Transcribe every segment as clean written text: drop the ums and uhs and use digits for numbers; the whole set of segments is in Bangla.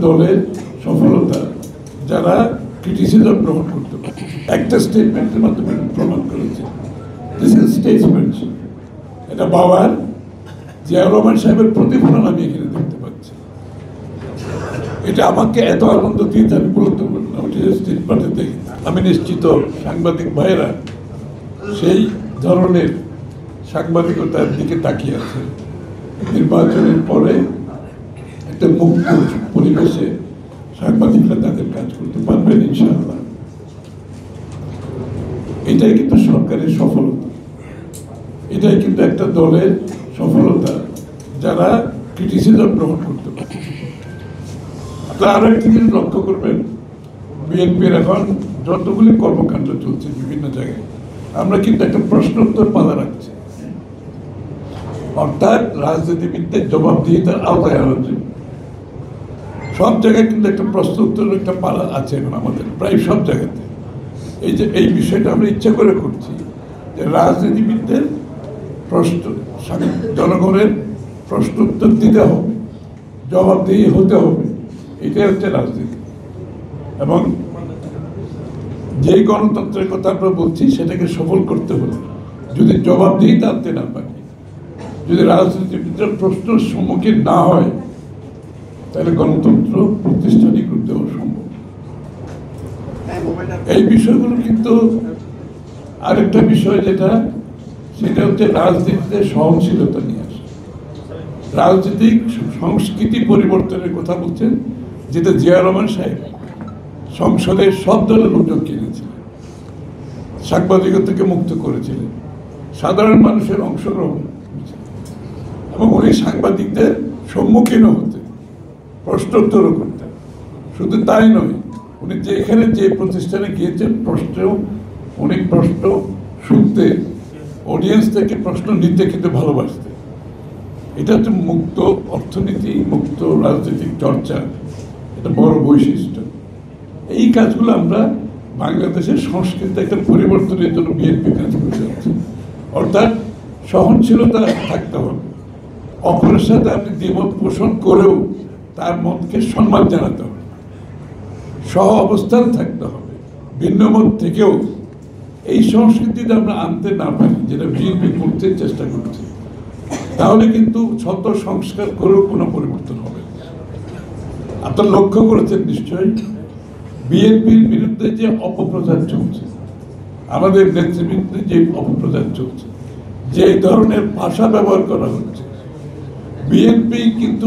দলের সফলতা যারা ক্রিটিসিজম গ্রহণ করতে পারে। একটা স্টেটমেন্টের মাধ্যমে প্রমাণ করেছে দিস ইজ স্টেটসম্যানশিপ। এটা বাবার জিয়াউর রহমান সাহেবের প্রতিফলন আমি এখানে দেখতে পাচ্ছি। এটা আমাকে এত আনন্দ দিয়েছে আমি বলতে পারবো না। ওটা স্টেটমেন্টে দেখি আমি নিশ্চিত সাংবাদিক ভাইয়েরা সেই ধরনের সাংবাদিকতার দিকে তাকিয়ে আছে। নির্বাচনের পরে একটা মুক্ত পরিবেশে সাংবাদিকরা তাদের কাজ করতে পারবেন ইনশাআল্লাহ। এটাই কিন্তু সরকারের সফলতা, এটাই কিন্তু একটা দলের সফলতা যারা ক্রিটিসিজম গ্রহণ করতে পারে। আপনারা আরো একটি জিনিস লক্ষ্য করবেন, বিএনপির এখন যতগুলি কর্মকাণ্ড চলছে বিভিন্ন জায়গায় আমরা কিন্তু একটা প্রশ্নোত্তর পালা রাখছি, অর্থাৎ রাজনীতিবিদদের জবাবদিহিতার আওতায় আনার জন্য সব জায়গায় কিন্তু একটা প্রশ্ন উত্তরের একটা পালা আছে এখন আমাদের প্রায় সব জায়গাতে। এই যে এই বিষয়টা আমরা ইচ্ছা করে করছি যে রাজনীতিবিদদের প্রশ্ন জনগণের প্রশ্ন উত্তর দিতে হবে, জবাবদিহি হতে হবে, এটাই হচ্ছে রাজনীতি। এবং যে গণতন্ত্রের কথা আমরা বলছি সেটাকে সফল করতে হলে যদি জবাবদিহিতা আনতে না পারি, যদি রাজনীতিবিদরা প্রশ্নের সম্মুখীন না হয়, তাহলে গণতন্ত্র প্রতিষ্ঠানিক রূপ দেওয়া সম্ভব। এই বিষয়গুলো কিন্তু আরেকটা বিষয় যেটা, সেটা হচ্ছে রাজনীতিতে সহনশীলতা নিয়ে আসে। রাজনৈতিক সংস্কৃতি পরিবর্তনের কথা বলছেন, যেটা জিয়া রহমান সাহেব সংসদের সব দলের লোকজন কিনেছিলেন, সাংবাদিকতাকে মুক্ত করেছিলেন, সাধারণ মানুষের অংশগ্রহণ, এবং উনি সাংবাদিকদের সম্মুখীনও হতেন, প্রশ্নোত্তরও করতেন। শুধু তাই নয়, উনি যেখানে যে প্রতিষ্ঠানে গিয়েছেন উনি প্রশ্ন শুনতে, অডিয়েন্স থেকে প্রশ্ন নিতে কিন্তু ভালোবাসতেন। এটা হচ্ছে মুক্ত অর্থনীতি, মুক্ত রাজনৈতিক চর্চা, এটা বড় বৈশিষ্ট্য। এই কাজগুলো আমরা বাংলাদেশের সংস্কৃতিতে একটা পরিবর্তনের জন্য বিএনপি কাজ করে যাচ্ছে। অর্থাৎ সহনশীলতা থাকতে হবে, অপরের সাথে আপনি দ্বিমত পোষণ করেও তার মতকে সম্মান জানাতে হবে, সহ অবস্থান থাকতে হবে, ভিন্ন মত থেকেও। এই সংস্কৃতিটা আমরা আনতে না পারি, যেটা বিএনপি করতে চেষ্টা করছে, তাহলে কিন্তু শত সংস্কার করেও কোনো পরিবর্তন হবে। আপনারা লক্ষ্য করেছেন নিশ্চয়ই বিএনপির বিরুদ্ধে যে অপপ্রচার চলছে, আমাদের নেতৃবৃন্দে যে অপপ্রচার চলছে, যে ধরনের ভাষা ব্যবহার করা হচ্ছে, বিএনপি কিন্তু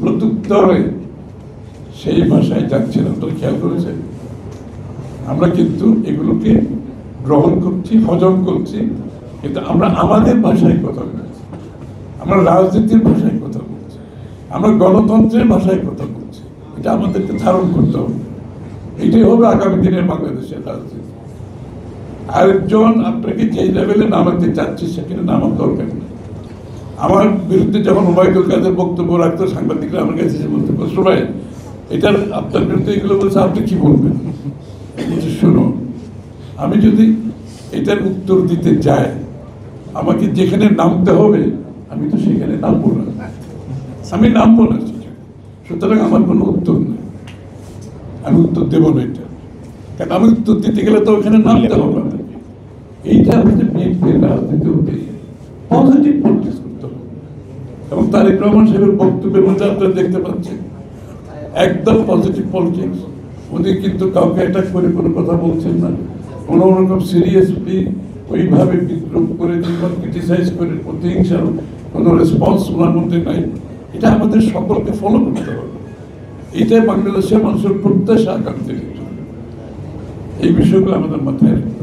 প্রত্যুত্তরে সেই ভাষায় যাচ্ছে না। তো খেয়াল করেছেন, আমরা কিন্তু এগুলোকে গ্রহণ করছি, হজম করছি, কিন্তু আমরা আমাদের ভাষায় কথা বলছি, আমরা রাজনীতির ভাষায় কথা বলছি, আমরা গণতন্ত্রের ভাষায় কথা বলছি। এটা আমাদেরকে ধারণ করতে হবে। এটাই হবে আগামী দিনের বাংলাদেশের রাজনীতি। আরেকজন আপনাকে যে লেভেলে নামাতে চাচ্ছে সেখানে নামার দরকার নেই। আমার বিরুদ্ধে যখন ওবায়দুল কাদের বক্তব্য রাখতো, সাংবাদিকরা আমার কাছে এসে বলতে শোনাই, এটার আপনার বিরুদ্ধে এগুলো বলছে, আপনি কি বলবেন? শোনো, আমি যদি এটার উত্তর দিতে যাই, আমাকে যেখানে নামতে হবে আমি তো সেখানে নামবো না, আমি নামবো না সেখানে। সুতরাং আমার কোনো উত্তর নেই, আমি উত্তর দেবো না এটা, কারণ আমি উত্তর দিতে গেলে তো ওখানে নামতে হবে না। এইটা হচ্ছে বিএনপির রাজনীতি হতে পজিটিভ পলিটিক্স করতে হবে। এবং তারেক রহমান সাহেবের বক্তব্যের মধ্যে আপনারা দেখতে পাচ্ছেন একদম পজিটিভ পলিটিক্স। উনি কিন্তু কাউকে অ্যাটাক করে কোনো কথা বলছেন না, কোনো রকম সিরিয়াসলি ওইভাবে বিদ্রোহ করে কিংবা ক্রিটিসাইজ করে প্রতিহিংসার কোনো রেসপন্স ওনার মধ্যে নাই। এটা আমাদের সকলকে ফলো করতে হবে। এটাই বাংলাদেশের মানুষের প্রত্যাশা আকাঙ্ক্ষা। এই বিষয়গুলো আমাদের মাথায় রাখতে